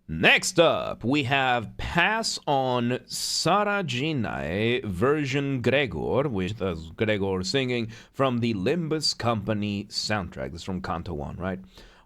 Next up, we have Pass on Sarajinae version Gregor, which is Gregor singing from the Limbus Company soundtrack. This is from Canto 1, right?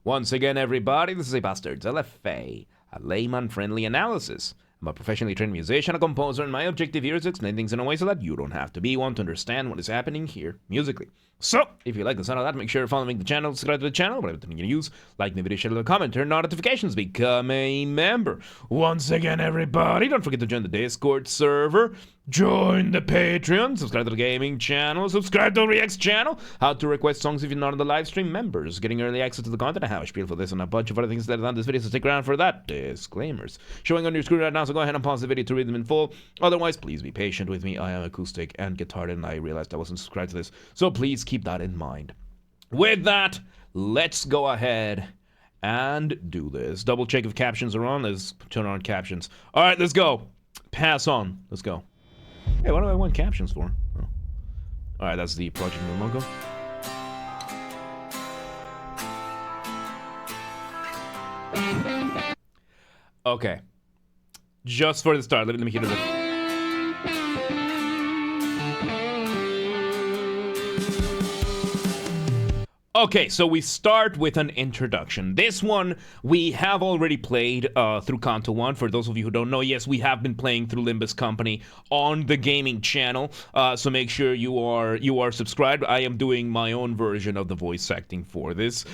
Once again, everybody, this is a Basterd's LFA, a Layman-Friendly analysis. I'm a professionally trained musician, a composer, and my objective here is to explain things in a way so that you don't have to be one to understand what is happening here musically. So, if you like the sound of that, make sure you're following the channel, subscribe to the channel, whatever you're going to use, like the video, share the comment, turn on notifications, become a member. Once again, everybody, don't forget to join the Discord server, join the Patreon, subscribe to the gaming channel, subscribe to the Reacts channel, how to request songs if you're not on the live stream, members, getting early access to the content, I have a spiel for this and a bunch of other things that are on this video, so stick around for that. Disclaimers showing on your screen right now, so go ahead and pause the video to read them in full. Otherwise, please be patient with me. I am acoustic and guitar, and I realized I wasn't subscribed to this, so please keep that in mind. With that, let's go ahead and do this. Double check if captions are on. Let's turn on captions. All right, let's go. Pass on. Let's go. Hey, what do I want captions for? Oh. All right, that's the project logo. Okay. Just for the start, let me hear the... Okay, so we start with an introduction. This one we have already played through Canto 1. For those of you who don't know, yes, we have been playing through Limbus Company on the gaming channel. So make sure you are subscribed. I am doing my own version of the voice acting for this.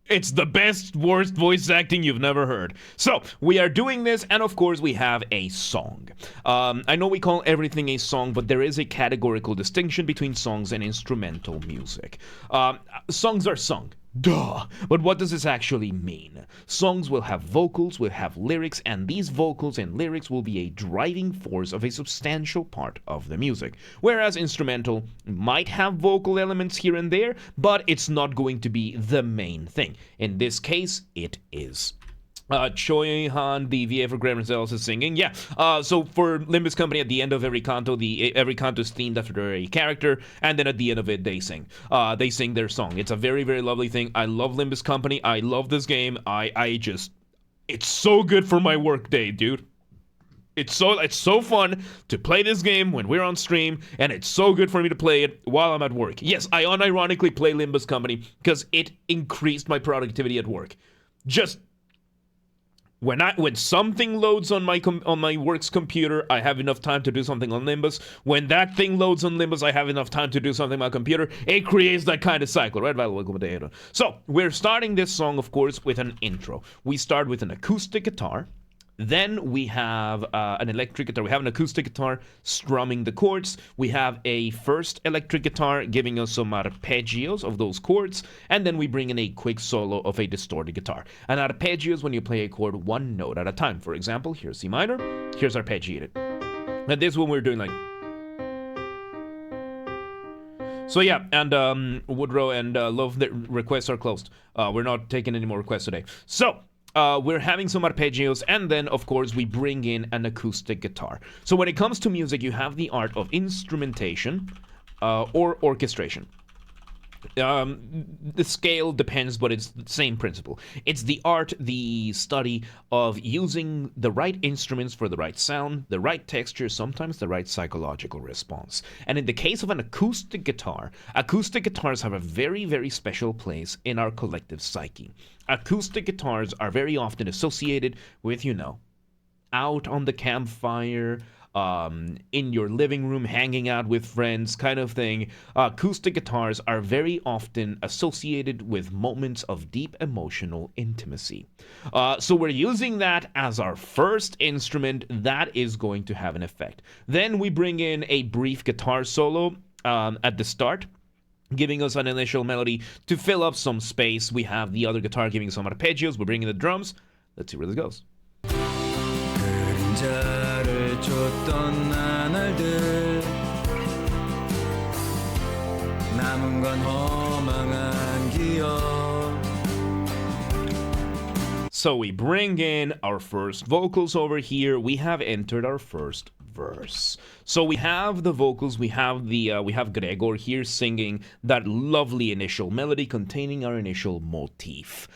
It's the best, worst voice acting you've never heard. So, we are doing this, and of course we have a song. I know we call everything a song, but there is a categorical distinction between songs and instrumental music. Songs are sung. Duh. But what does this actually mean? Songs will have vocals, will have lyrics, and these vocals and lyrics will be a driving force of a substantial part of the music. Whereas instrumental might have vocal elements here and there, but it's not going to be the main thing. In this case, it is. Choi Han, the VA for Graham Rizales, is singing. Yeah. So for Limbus Company, at the end of every canto, every canto is themed after a character, and then at the end of it, they sing. They sing their song. It's a very, very lovely thing. I love Limbus Company. I love this game. It's so good for my work day, dude. It's so fun to play this game when we're on stream, and it's so good for me to play it while I'm at work. Yes, I unironically play Limbus Company because it increased my productivity at work. Just when something loads on my work's computer, I have enough time to do something on Limbus. When that thing loads on Limbus, I have enough time to do something on my computer. It creates that kind of cycle, right? So we're starting this song, of course, with an intro. We start with an acoustic guitar. Then we have an electric guitar. We have an acoustic guitar strumming the chords. We have a first electric guitar giving us some arpeggios of those chords. And then we bring in a quick solo of a distorted guitar. An arpeggio is when you play a chord one note at a time. For example, here's C minor, here's arpeggiated. And this one we're doing like... So yeah, and Woodrow and Love, the requests are closed. We're not taking any more requests today. So... we're having some arpeggios, and then, of course, we bring in an acoustic guitar. So when it comes to music, you have the art of instrumentation or orchestration. The scale depends, but it's the same principle. It's the art, the study of using the right instruments for the right sound, the right texture, sometimes the right psychological response. And in the case of an acoustic guitars have a very, very special place in our collective psyche. Acoustic guitars are very often associated with, out on the campfire, in your living room, hanging out with friends, kind of thing. Acoustic guitars are very often associated with moments of deep emotional intimacy. So we're using that as our first instrument. That is going to have an effect. Then we bring in a brief guitar solo at the start, giving us an initial melody to fill up some space. We have the other guitar giving us some arpeggios. We're bringing the drums. Let's see where this goes. 줬던 나날들 남은 건 허망한 기억. So we bring in our first vocals over here. We have entered our first verse. So we have the vocals, we have Gregor here singing that lovely initial melody containing our initial motif.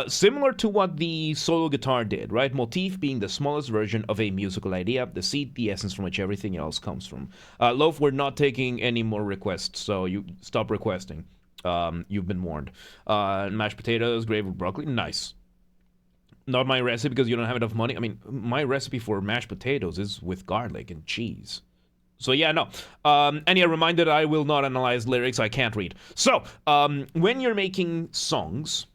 Similar to what the solo guitar did, right? Motif being the smallest version of a musical idea, the seed, the essence from which everything else comes from. Loaf, we're not taking any more requests, so you stop requesting. You've been warned. Mashed potatoes, gravy with broccoli, nice. Not my recipe because you don't have enough money. I mean, my recipe for mashed potatoes is with garlic and cheese. So yeah, no. And yeah, reminder that I will not analyze lyrics. I can't read. So, when you're making songs,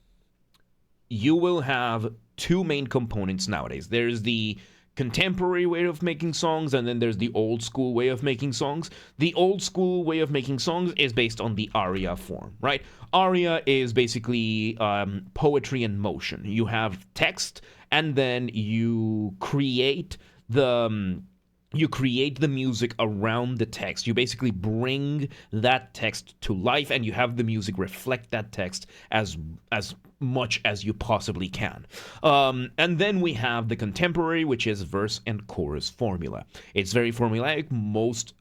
you will have two main components nowadays. There's the contemporary way of making songs, and then there's the old school way of making songs. The old school way of making songs is based on the aria form, right? Aria is basically poetry in motion. You have text, and then you create the music around the text. You basically bring that text to life, and you have the music reflect that text as much as you possibly can. And then we have the contemporary, which is verse and chorus formula. It's very formulaic. Most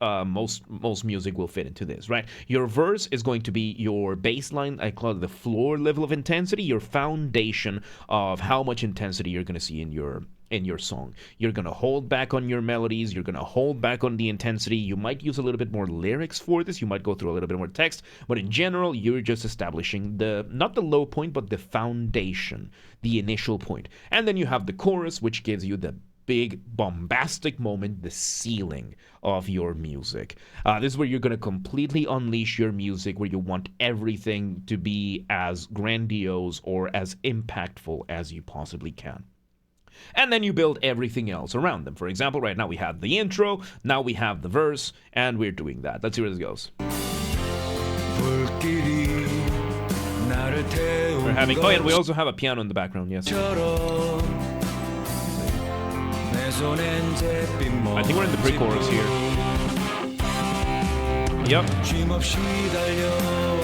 music will fit into this, right? Your verse is going to be your baseline. I call it the floor level of intensity, your foundation of how much intensity you're going to see in your song. You're going to hold back on your melodies. You're going to hold back on the intensity. You might use a little bit more lyrics for this. You might go through a little bit more text. But in general, you're just establishing not the low point, but the foundation, the initial point. And then you have the chorus, which gives you the big bombastic moment, the ceiling of your music. This is where you're going to completely unleash your music, where you want everything to be as grandiose or as impactful as you possibly can. And then you build everything else around them. For example, right now we have the intro, now we have the verse, and we're doing that. Let's see where this goes. We're having, oh yeah, we also have a piano in the background, yes. I think we're in the pre-chorus here. Yep.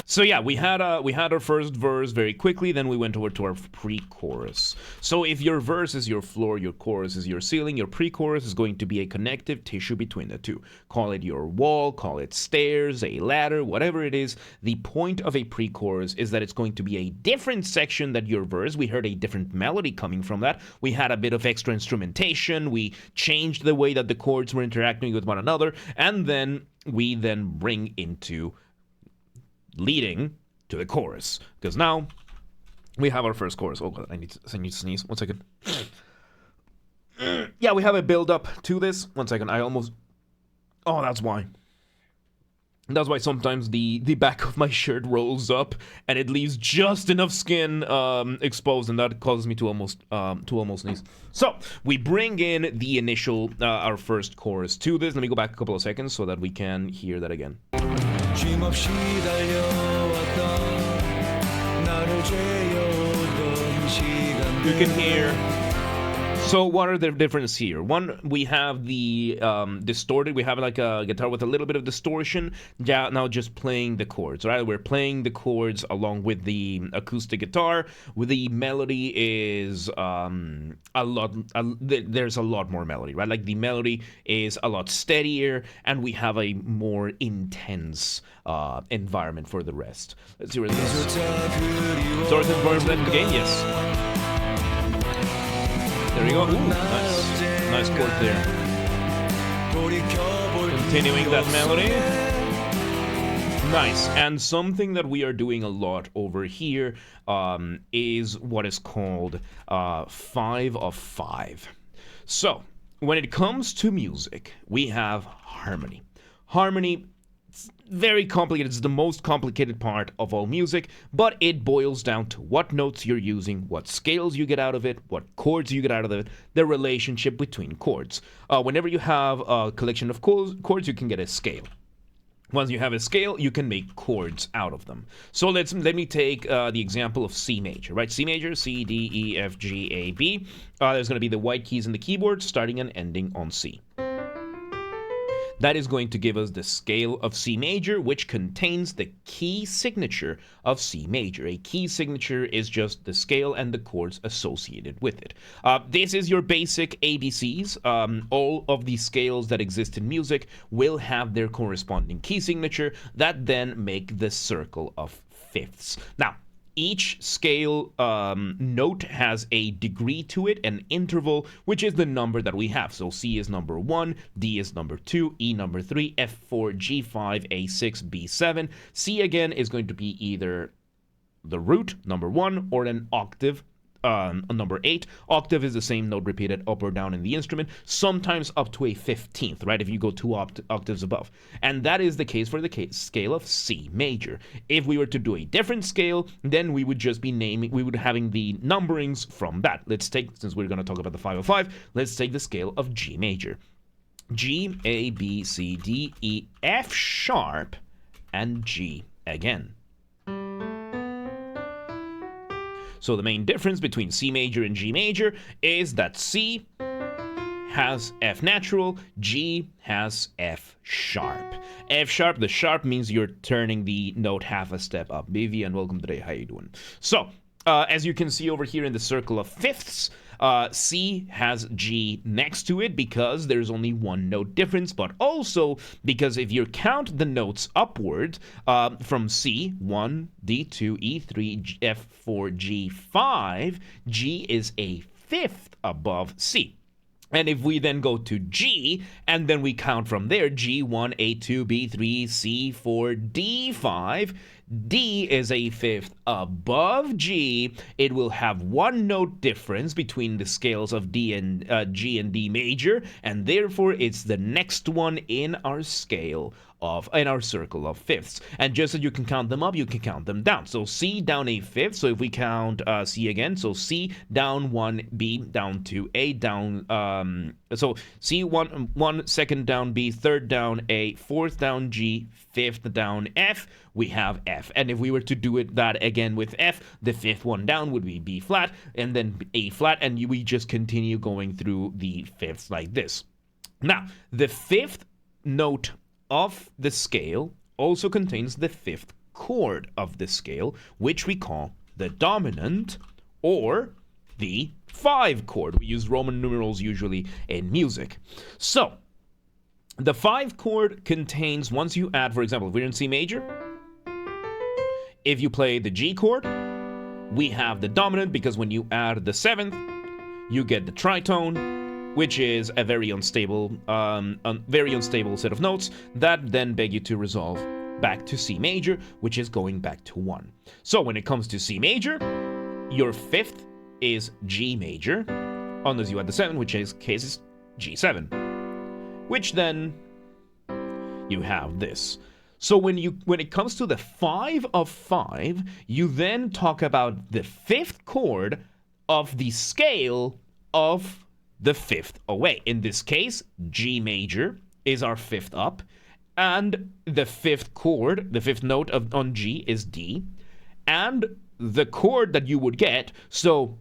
So yeah, we had our first verse very quickly, then we went over to our pre-chorus. So if your verse is your floor, your chorus is your ceiling, your pre-chorus is going to be a connective tissue between the two. Call it your wall, call it stairs, a ladder, whatever it is. The point of a pre-chorus is that it's going to be a different section than your verse. We heard a different melody coming from that. We had a bit of extra instrumentation. We changed the way that the chords were interacting with one another, and then we bring into leading to the chorus, because now we have our first chorus. Oh god, I need to sneeze. 1 second. Yeah, we have a build up to this. 1 second. Oh, that's why. That's why sometimes the back of my shirt rolls up and it leaves just enough skin exposed, and that causes me to almost sneeze. So we bring in the initial our first chorus to this. Let me go back a couple of seconds so that we can hear that again. You can hear. So what are the differences here? One, we have the distorted. We have like a guitar with a little bit of distortion. Yeah, now just playing the chords, right? We're playing the chords along with the acoustic guitar. With the melody is there's a lot more melody, right? Like the melody is a lot steadier, and we have a more intense environment for the rest. Let's see where this is. Source environment again, yes. There we go. Ooh, nice chord there. Continuing that melody. Nice. And something that we are doing a lot over here is what is called 5 of 5. So, when it comes to music, we have harmony. Harmony, very complicated. It's the most complicated part of all music, but it boils down to what notes you're using, what scales you get out of it, what chords you get out of it, the relationship between chords. Whenever you have a collection of chords, you can get a scale. Once you have a scale, you can make chords out of them. So let me take the example of C major, right? C major, C, D, E, F, G, A, B. There's going to be the white keys in the keyboard starting and ending on C. that is going to give us the scale of C major, which contains the key signature of C major. A key signature is just the scale and the chords associated with it. This is your basic ABCs. All of the scales that exist in music will have their corresponding key signature that then make the circle of fifths. Now, each scale note has a degree to it, an interval, which is the number that we have. So C is number 1, D is number 2, E number 3, F4, G5, A6, B7. C again is going to be either the root, number 1, or an octave, number 8. Octave is the same note repeated up or down in the instrument, sometimes up to a 15th, right, if you go 2 octaves above. And that is the case for the scale of C major. If we were to do a different scale, then we would just be having the numberings from that. Let's take, since we're going to talk about the 505, let's take the scale of G major. G, A, B, C, D, E, F sharp, and G again. So the main difference between C major and G major is that C has F natural, G has F sharp. F sharp, the sharp means you're turning the note half a step up. Vivian, welcome today. How you doing? So, as you can see over here in the circle of fifths, C has G next to it because there's only one note difference, but also because if you count the notes upward from C, 1, D2, E3, F4, G5, G is a fifth above C. And if we then go to G, and then we count from there, G1, A2, B3, C4, D5, D is a fifth above G. It will have one note difference between the scales of D and G and D major, and therefore it's the next one in our scale in our circle of fifths. And just so you can count them up, you can count them down. So C down a fifth. So if we count C again, so C down 1, B down 2, A down, so C 1, second down B, third down A, fourth down G, fifth down F, we have F. And if we were to do that again with F, the fifth one down would be B flat, and then A flat, and we just continue going through the fifths like this. Now, the fifth note of the scale also contains the fifth chord of the scale, which we call the dominant or the 5 chord. We use Roman numerals usually in music. So, the 5 chord contains, once you add, for example, if we're in C major, if you play the G chord, we have the dominant because when you add the 7th, you get the tritone, which is a very unstable set of notes that then beg you to resolve back to C major, which is going back to 1. So when it comes to C major, your fifth is G major, unless you add the 7, which is case G7, which then you have this. So when it comes to the 5 of 5, you then talk about the fifth chord of the scale of the fifth away. In this case, G major is our fifth up, and the fifth chord, the fifth note on G is D, and the chord that you would get, so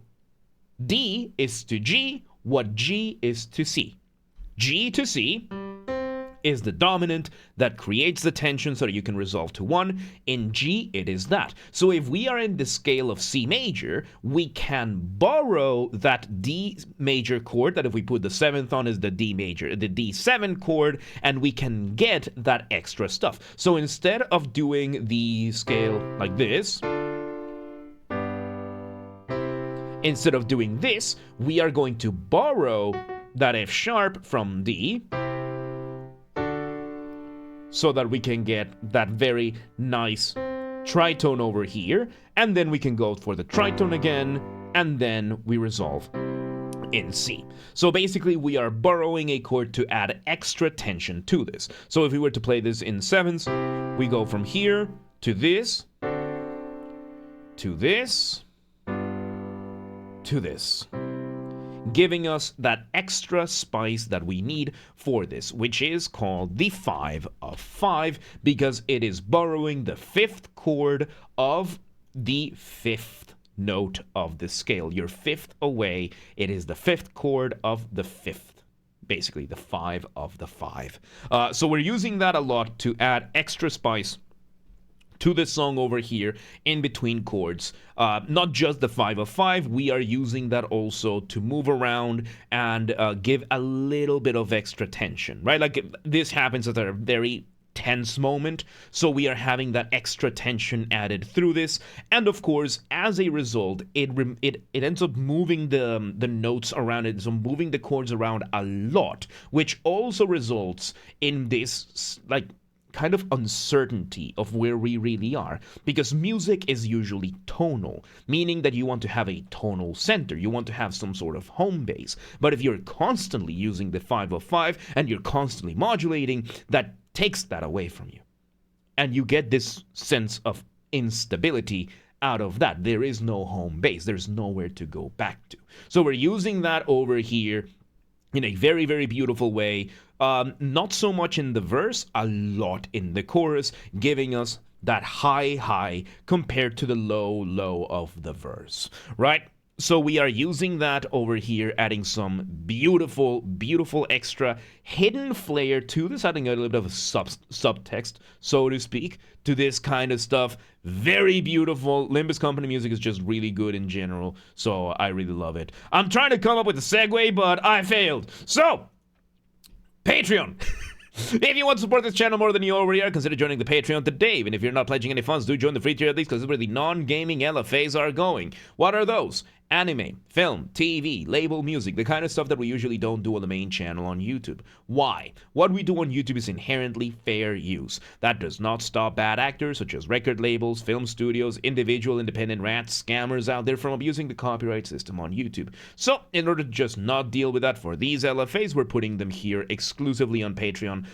D is to G what G is to C. G to C is the dominant that creates the tension so that you can resolve to 1. In G, it is that. So if we are in the scale of C major, we can borrow that D major chord, that if we put the 7th on is the D major, the D7 chord, and we can get that extra stuff. So instead of doing the scale like this, instead of doing this, we are going to borrow that F sharp from D, so that we can get that very nice tritone over here, and then we can go for the tritone again, and then we resolve in C. So basically we are borrowing a chord to add extra tension to this. So if we were to play this in 7s, we go from here to this, to this, to this, giving us that extra spice that we need for this, which is called the 5 of 5, because it is borrowing the fifth chord of the fifth note of the scale. Your fifth away, it is the fifth chord of the fifth basically the 5 of the 5. So we're using that a lot to add extra spice to this song over here in between chords. Not just the 5 of 5, we are using that also to move around and give a little bit of extra tension, right? Like this happens at a very tense moment, so we are having that extra tension added through this, and of course as a result it ends up moving the notes around it, so moving the chords around a lot, which also results in this like kind of uncertainty of where we really are, because music is usually tonal, meaning that you want to have a tonal center, you want to have some sort of home base. But if you're constantly using the 5 of 5 and you're constantly modulating, that takes that away from you, and you get this sense of instability out of that. There is no home base, there's nowhere to go back to. So we're using that over here in a very, very beautiful way. Not so much in the verse, a lot in the chorus, giving us that high compared to the low of the verse, right? So we are using that over here, adding some beautiful extra hidden flair to this, adding a little bit of a subtext, so to speak, to this kind of stuff. Very beautiful. Limbus Company music is just really good in general, so I really love it. I'm trying to come up with a segue, but I failed. So, Patreon. If you want to support this channel more than you already are, consider joining the Patreon today. Even if you're not pledging any funds, do join the free tier at least, because this is where the non-gaming LFAs are going. What are those? Anime, film, TV, label music, the kind of stuff that we usually don't do on the main channel on YouTube. Why? What we do on YouTube is inherently fair use. That does not stop bad actors such as record labels, film studios, individual independent rats, scammers out there from abusing the copyright system on YouTube. So, in order to just not deal with that for these LFAs, we're putting them here exclusively on Patreon.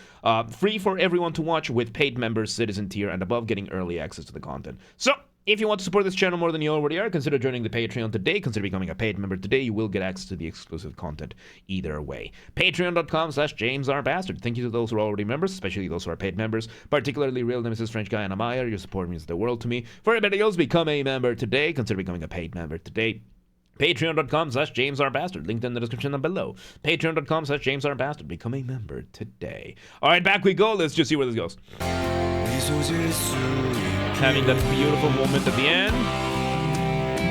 Free for everyone to watch, with paid members, citizen tier, and above getting early access to the content. So, if you want to support this channel more than you already are, consider joining the Patreon today. Consider becoming a paid member today. You will get access to the exclusive content either way. Patreon.com/JamesRBasterd. Thank you to those who are already members, especially those who are paid members, particularly Real Nemesis, French Guy, and Amaya. Your support means the world to me. For everybody else, become a member today. Consider becoming a paid member today. Patreon.com/JamesRBasterd. Linked in the description down below. Patreon.com/JamesRBasterd. Become a member today. All right, back we go. Let's just see where this goes. Having that beautiful moment at the end.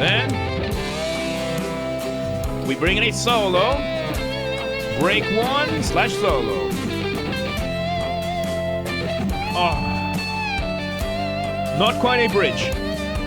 Then we bring in a solo. Break 1/solo. Oh. Not quite a bridge.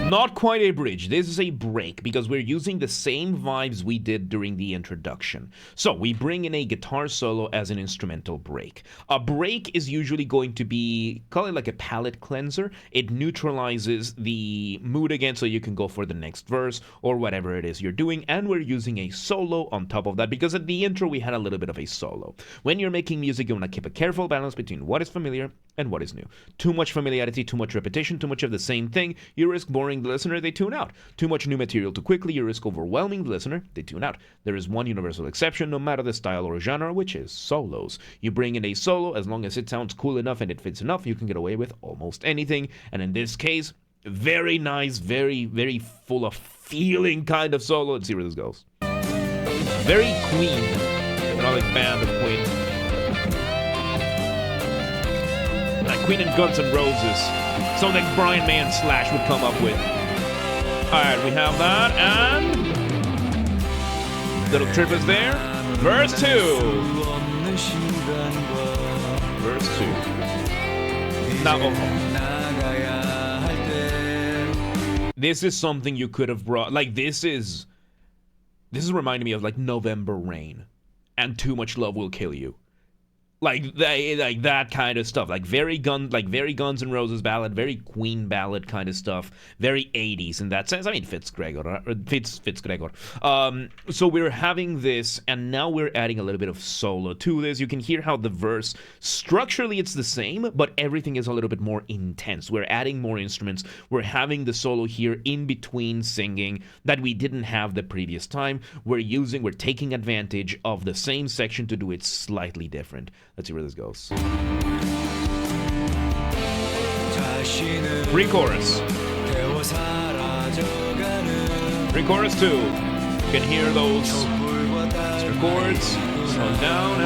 Not quite a bridge. This is a break, because we're using the same vibes we did during the introduction. So we bring in a guitar solo as an instrumental break. A break is usually going to be, call it like a palate cleanser. It neutralizes the mood again, so you can go for the next verse or whatever it is you're doing. And we're using a solo on top of that, because at the intro we had a little bit of a solo. When you're making music, you want to keep a careful balance between what is familiar and what is new. Too much familiarity, too much repetition, too much of the same thing, you risk boring the listener, they tune out. Too much new material too quickly, you risk overwhelming the listener, they tune out. There is one universal exception, no matter the style or genre, which is solos. You bring in a solo, as long as it sounds cool enough and it fits enough, you can get away with almost anything. And in this case, very nice, very, very full of feeling kind of solo. Let's see where this goes. Very Queen, another band of Queen. Like Queen and Guns N' Roses. Something like Brian May and Slash would come up with. Alright, we have that, and little trip is there. Verse 2. Verse 2. Now, this is something you could have brought. Like, this is reminding me of like November Rain and Too Much Love Will Kill You. Like that kind of stuff, like very Guns N' Roses ballad, very Queen ballad kind of stuff, very 80s in that sense. I mean, fits Gregor. So we're having this, and now we're adding a little bit of solo to this. You can hear how the verse, structurally it's the same, but everything is a little bit more intense. We're adding more instruments. We're having the solo here in between singing that we didn't have the previous time. We're taking advantage of the same section to do it slightly different. Let's see where this goes. Pre-chorus. Pre-chorus 2. You can hear those extra chords. Slow down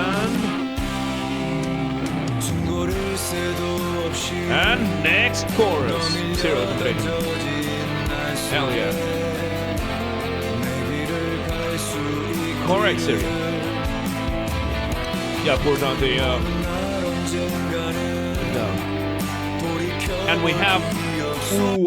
and next chorus. Zero to 3. Hell yeah. Correct, Siri. Yeah, pour down the no. And we have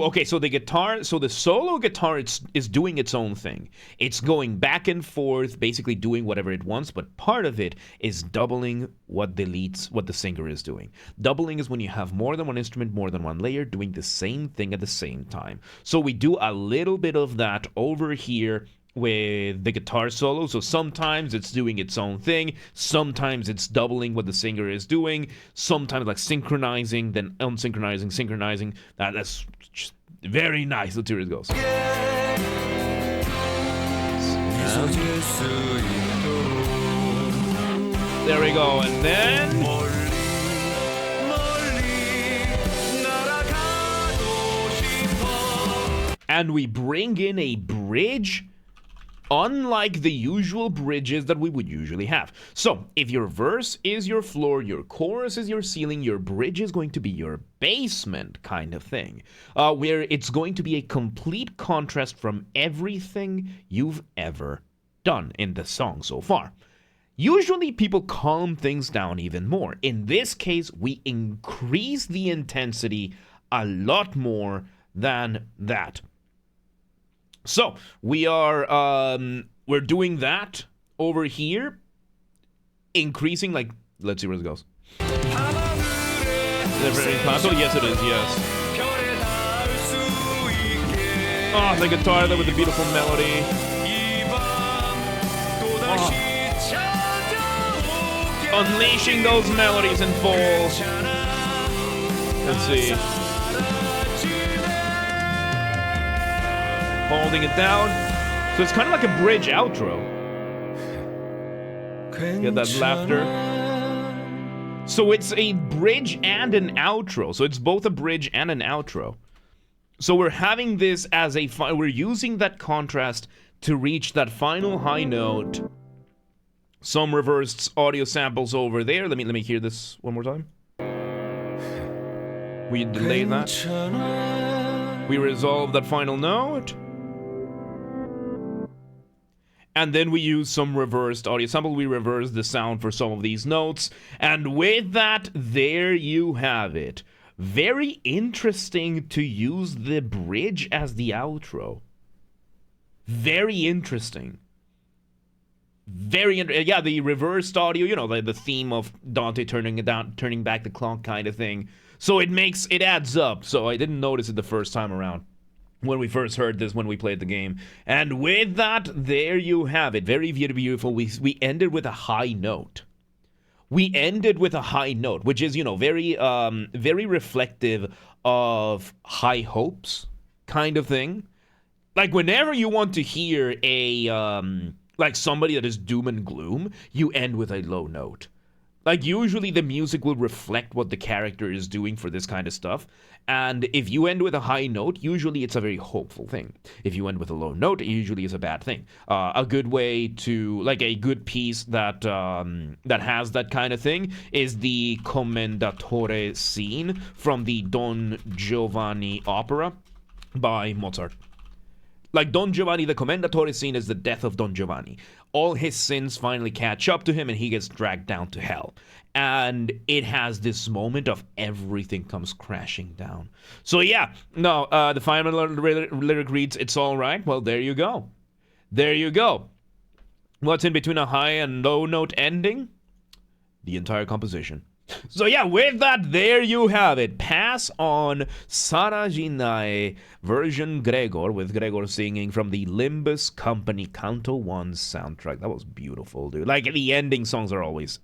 okay, so the guitar, so the solo guitar is doing its own thing. It's going back and forth, basically doing whatever it wants, but part of it is doubling what the singer is doing. Doubling is when you have more than one instrument, more than one layer, doing the same thing at the same time. So we do a little bit of that over here with the guitar solo. So sometimes it's doing its own thing, sometimes it's doubling what the singer is doing, sometimes like synchronizing, then unsynchronizing, synchronizing. That's just very nice. Let's see where it goes. There we go, and then and we bring in a bridge, unlike the usual bridges that we would usually have. So, if your verse is your floor, your chorus is your ceiling, your bridge is going to be your basement kind of thing, where it's going to be a complete contrast from everything you've ever done in the song so far. Usually, people calm things down even more. In this case, we increase the intensity a lot more than that. So we are we're doing that over here, increasing, like, let's see where it goes. Is it very classical? Yes, it is. Yes. Oh, the guitar there with the beautiful melody. Oh. Unleashing those melodies in full. Let's see. Holding it down. So it's kind of like a bridge outro. Get that laughter. So it's a bridge and an outro. So it's both a bridge and an outro. So we're having this as a we're using that contrast to reach that final high note. Some reversed audio samples over there. Let me hear this one more time. We delay that. We resolve that final note. And then we use some reversed audio sample. We reverse the sound for some of these notes. And with that, there you have it. Very interesting to use the bridge as the outro. Very interesting. Yeah, the reversed audio, you know, the theme of Dante turning back the clock kind of thing. So it adds up. So I didn't notice it the first time around, when we first heard this, when we played the game. And with that, there you have it. Very beautiful. We ended with a high note. We ended with a high note, which is, you know, very reflective of high hopes kind of thing. Like, whenever you want to hear like somebody that is doom and gloom, you end with a low note. Like, usually the music will reflect what the character is doing for this kind of stuff. And if you end with a high note, usually it's a very hopeful thing. If you end with a low note, it usually is a bad thing. A good way to, like, a good piece that has that kind of thing is the Commendatore scene from the Don Giovanni opera by Mozart. Like, Don Giovanni, the Commendatore scene is the death of Don Giovanni. All his sins finally catch up to him and he gets dragged down to hell. And it has this moment of everything comes crashing down. So yeah, no, the final lyric reads, "It's all right." Well, there you go. There you go. What's in between a high and low note ending? The entire composition. So yeah, with that, there you have it. Pass on Sarajinae version Gregor, with Gregor singing from the Limbus Company Canto 1 soundtrack. That was beautiful, dude. Like, the ending songs are always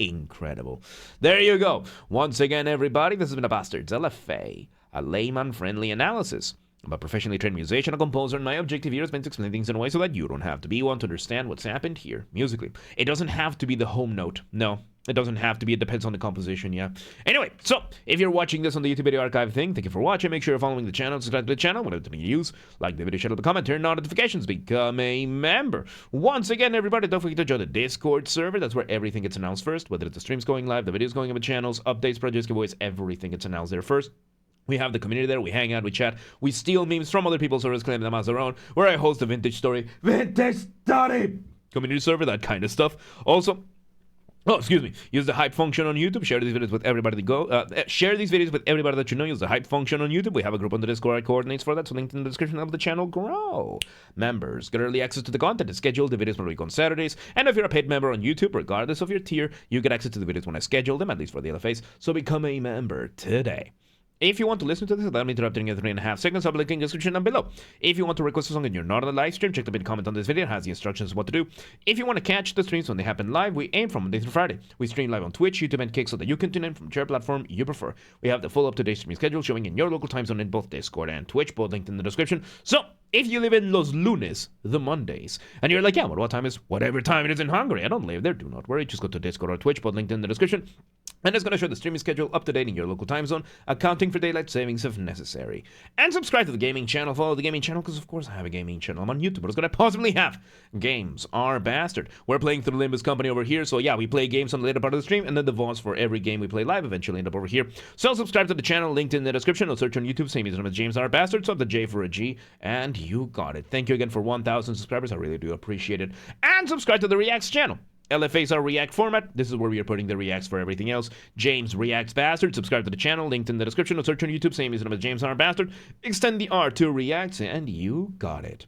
incredible. There you go. Once again, everybody, this has been a Basterd's LFA, a layman-friendly analysis. I'm a professionally trained musician, a composer, and my objective here has been to explain things in a way so that you don't have to be one to understand what's happened here, musically. It doesn't have to be the home note. No. It doesn't have to be. It depends on the composition, yeah. Anyway, so if you're watching this on the YouTube video archive thing, thank you for watching. Make sure you're following the channel, subscribe to the channel, whatever you use. Like the video, share the comment, turn on notifications, become a member. Once again, everybody, don't forget to join the Discord server. That's where everything gets announced first, whether it's the streams going live, the videos going on the channels, updates, projects, giveaways, everything gets announced there first. We have the community there, we hang out, we chat, we steal memes from other people's servers, claim them as our own, where I host a Vintage Story community server, that kind of stuff. Also, use the hype function on YouTube. Share these videos with everybody share these videos with everybody that you know. Use the hype function on YouTube. We have a group on the Discord coordinates for that, so linked in the description of the channel. Grow. Members get early access to the content. It's scheduled. The videos per week on Saturdays. And if you're a paid member on YouTube, regardless of your tier, you get access to the videos when I schedule them, at least for the LFAs. So become a member today. If you want to listen to this without me interrupting you 3.5 seconds, I'll be linking in the description down below. If you want to request a song and you're not on the live stream, check the pinned comment on this video. It has the instructions of what to do. If you want to catch the streams when they happen live, we aim from Monday through Friday. We stream live on Twitch, YouTube, and Kick so that you can tune in from whichever platform you prefer. We have the full up-to-date streaming schedule showing in your local time zone in both Discord and Twitch, both linked in the description. So, if you live in Los Lunes, the Mondays, and you're like, yeah, well, what time is whatever time it is in Hungary? I don't live there. Do not worry. Just go to Discord or Twitch, both linked in the description. And it's going to show the streaming schedule up to date in your local time zone, accounting for daylight savings if necessary. And subscribe to the gaming channel. Follow the gaming channel because, of course, I have a gaming channel. I'm on YouTube. What else could I possibly have? Games are Basterd. We're playing through the Limbus company over here. So, yeah, we play games on the later part of the stream, and then the VODs for every game we play live eventually end up over here. So, subscribe to the channel, linked in the description. Or search on YouTube, same username as James R. Basterd. So, the J for a G, and you got it. Thank you again for 1,000 subscribers. I really do appreciate it. And subscribe to the Reacts channel. LFA's our React format. This is where we are putting the reacts for everything else. James Reacts Basterd. Subscribe to the channel, linked in the description. Or search on YouTube, same username as James R. Basterd. Extend the R to Reacts, and you got it.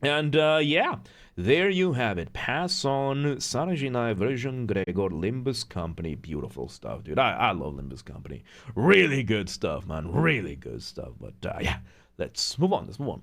And yeah, there you have it. Pass on Sarajinai version Gregor Limbus company. Beautiful stuff, dude. I love Limbus company. Really good stuff, man. Really good stuff. But yeah, let's move on.